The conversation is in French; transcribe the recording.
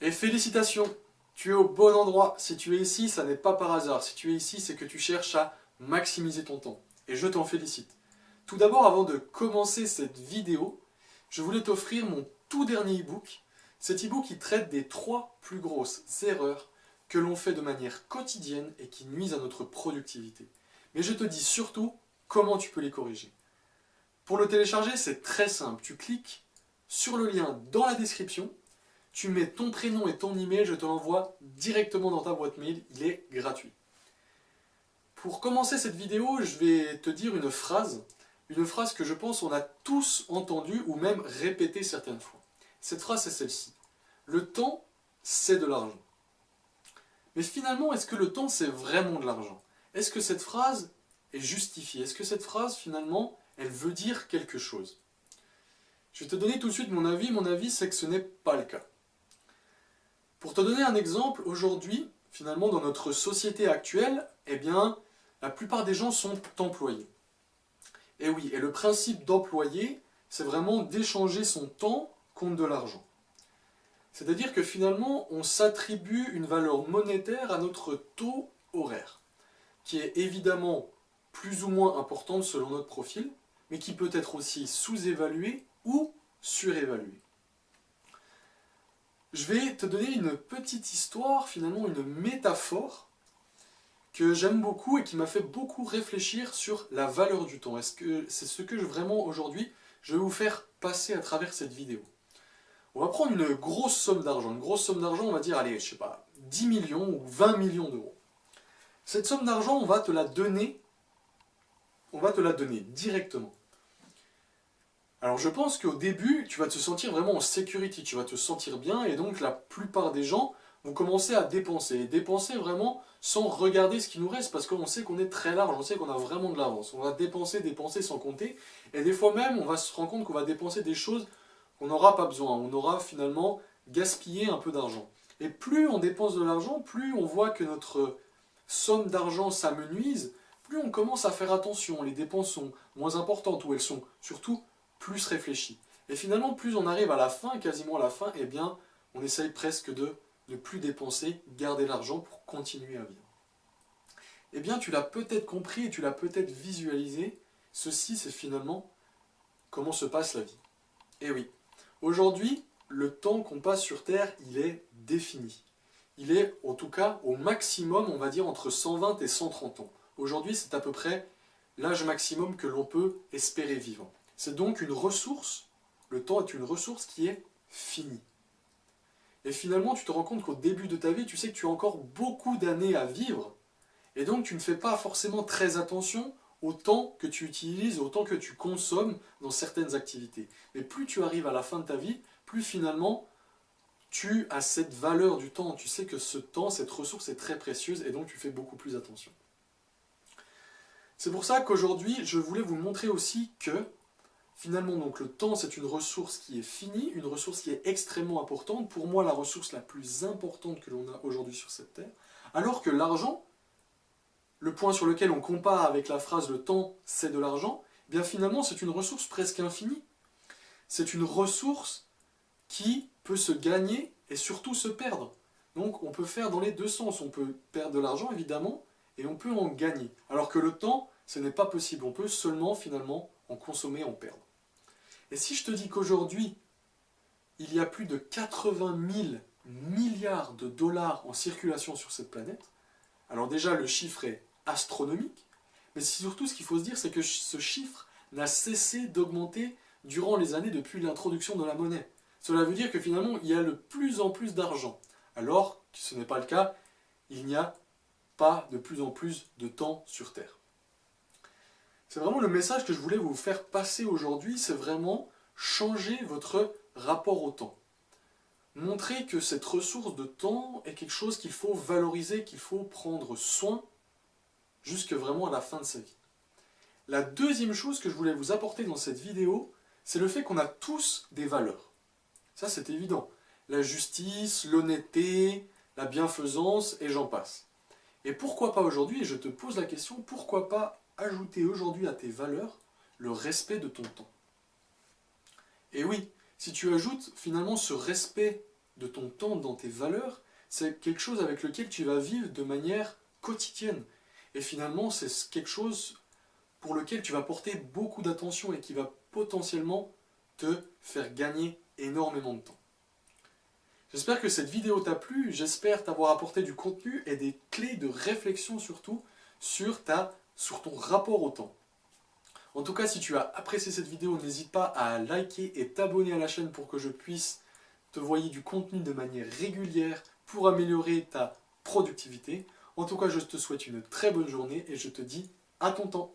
Et félicitations, tu es au bon endroit. Si tu es ici, ça n'est pas par hasard. Si tu es ici, c'est que tu cherches à maximiser ton temps. Et je t'en félicite. Tout d'abord, avant de commencer cette vidéo, je voulais t'offrir mon tout dernier e-book. Cet e-book qui traite des 3 plus grosses erreurs que l'on fait de manière quotidienne et qui nuisent à notre productivité. Mais je te dis surtout comment tu peux les corriger. Pour le télécharger, c'est très simple. Tu cliques sur le lien dans la description, tu mets ton prénom et ton email, je te l'envoie directement dans ta boîte mail, il est gratuit. Pour commencer cette vidéo, je vais te dire une phrase que je pense on a tous entendue ou même répétée certaines fois. Cette phrase c'est celle-ci. Le temps, c'est de l'argent. Mais finalement, est-ce que le temps c'est vraiment de l'argent? Est-ce que cette phrase est justifiée? Est-ce que cette phrase finalement, elle veut dire quelque chose? Je vais te donner tout de suite mon avis. Mon avis c'est que ce n'est pas le cas. Pour te donner un exemple, aujourd'hui, finalement dans notre société actuelle, eh bien, la plupart des gens sont employés. Et oui, et le principe d'employé, c'est vraiment d'échanger son temps contre de l'argent. C'est-à-dire que finalement, on s'attribue une valeur monétaire à notre taux horaire, qui est évidemment plus ou moins importante selon notre profil, mais qui peut être aussi sous-évalué ou surévalué. Je vais te donner une petite histoire, finalement une métaphore, que j'aime beaucoup et qui m'a fait beaucoup réfléchir sur la valeur du temps. Est-ce que c'est ce que vraiment aujourd'hui je vais vous faire passer à travers cette vidéo. On va prendre une grosse somme d'argent. Une grosse somme d'argent, on va dire, allez, je sais pas, 10 millions ou 20 millions d'euros. Cette somme d'argent, on va te la donner directement. Alors je pense qu'au début, tu vas te sentir vraiment en sécurité, tu vas te sentir bien, et donc la plupart des gens vont commencer à dépenser. Et dépenser vraiment sans regarder ce qui nous reste, parce qu'on sait qu'on est très large, on sait qu'on a vraiment de l'avance. On va dépenser, dépenser sans compter, et des fois même, on va se rendre compte qu'on va dépenser des choses qu'on n'aura pas besoin. On aura finalement gaspillé un peu d'argent. Et plus on dépense de l'argent, plus on voit que notre somme d'argent s'amenuise, plus on commence à faire attention. Les dépenses sont moins importantes, ou elles sont surtout plus réfléchies. Et finalement, plus on arrive à la fin, quasiment à la fin, eh bien, on essaye presque de ne plus dépenser, garder l'argent pour continuer à vivre. Eh bien, tu l'as peut-être compris et tu l'as peut-être visualisé, ceci c'est finalement comment se passe la vie. Et oui, aujourd'hui, le temps qu'on passe sur Terre, il est défini. Il est, en tout cas, au maximum, on va dire, entre 120 et 130 ans. Aujourd'hui, c'est à peu près l'âge maximum que l'on peut espérer vivre. C'est donc une ressource, le temps est une ressource qui est finie. Et finalement, tu te rends compte qu'au début de ta vie, tu sais que tu as encore beaucoup d'années à vivre, et donc tu ne fais pas forcément très attention au temps que tu utilises, au temps que tu consommes dans certaines activités. Mais plus tu arrives à la fin de ta vie, plus finalement tu as cette valeur du temps. Tu sais que ce temps, cette ressource est très précieuse, et donc tu fais beaucoup plus attention. C'est pour ça qu'aujourd'hui, je voulais vous montrer aussi que finalement, donc, le temps, c'est une ressource qui est finie, une ressource qui est extrêmement importante, pour moi la ressource la plus importante que l'on a aujourd'hui sur cette terre, alors que l'argent, le point sur lequel on compare avec la phrase « le temps, c'est de l'argent », eh bien finalement c'est une ressource presque infinie. C'est une ressource qui peut se gagner et surtout se perdre. Donc on peut faire dans les deux sens, on peut perdre de l'argent évidemment, et on peut en gagner. Alors que le temps, ce n'est pas possible, on peut seulement finalement en consommer, en perdre. Et si je te dis qu'aujourd'hui, il y a plus de 80 000 milliards de dollars en circulation sur cette planète, alors déjà le chiffre est astronomique, mais surtout ce qu'il faut se dire, c'est que ce chiffre n'a cessé d'augmenter durant les années depuis l'introduction de la monnaie. Cela veut dire que finalement, il y a de plus en plus d'argent, alors que ce n'est pas le cas, il n'y a pas de plus en plus de temps sur Terre. C'est vraiment le message que je voulais vous faire passer aujourd'hui, c'est vraiment changer votre rapport au temps. Montrer que cette ressource de temps est quelque chose qu'il faut valoriser, qu'il faut prendre soin, jusque vraiment à la fin de sa vie. La deuxième chose que je voulais vous apporter dans cette vidéo, c'est le fait qu'on a tous des valeurs. Ça c'est évident. La justice, l'honnêteté, la bienfaisance, et j'en passe. Et pourquoi pas aujourd'hui, et je te pose la question, pourquoi pas ajouter aujourd'hui à tes valeurs le respect de ton temps. Et oui, si tu ajoutes finalement ce respect de ton temps dans tes valeurs, c'est quelque chose avec lequel tu vas vivre de manière quotidienne. Et finalement, c'est quelque chose pour lequel tu vas porter beaucoup d'attention et qui va potentiellement te faire gagner énormément de temps. J'espère que cette vidéo t'a plu, j'espère t'avoir apporté du contenu et des clés de réflexion surtout sur ton rapport au temps. En tout cas, si tu as apprécié cette vidéo, n'hésite pas à liker et t'abonner à la chaîne pour que je puisse te envoyer du contenu de manière régulière pour améliorer ta productivité. En tout cas, je te souhaite une très bonne journée et je te dis à ton temps.